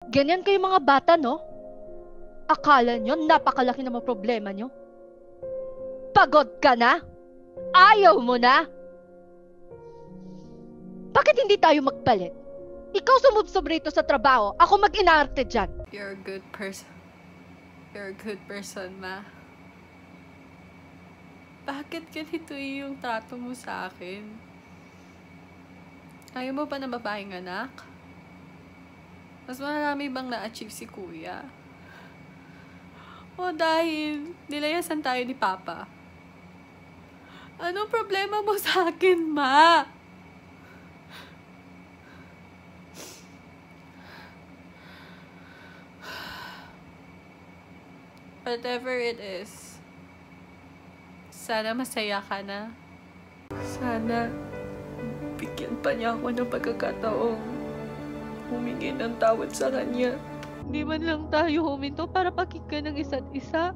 Ganyan kayo mga bata, no? Akala nyo napakalaki ng mga problema nyo? Pagod ka na? Ayaw mo na? Bakit hindi tayo magpalit? Ikaw sumubsob rito sa trabaho, ako mag-inarte dyan. You're a good person. You're a good person, ma. Bakit ganito yung trato mo sa akin? Ayaw mo pa na babaeng anak? Mas marami bang na-achieve si kuya? O dahil nilayasan tayo ni Papa? Anong problema mo sa akin, ma? Whatever it is, sana masaya ka na. Sana bigyan pa niya ako ng pagkakataong humingi ng tawad sa kanya. Hindi man lang tayo huminto para pakinggan ng isa't isa.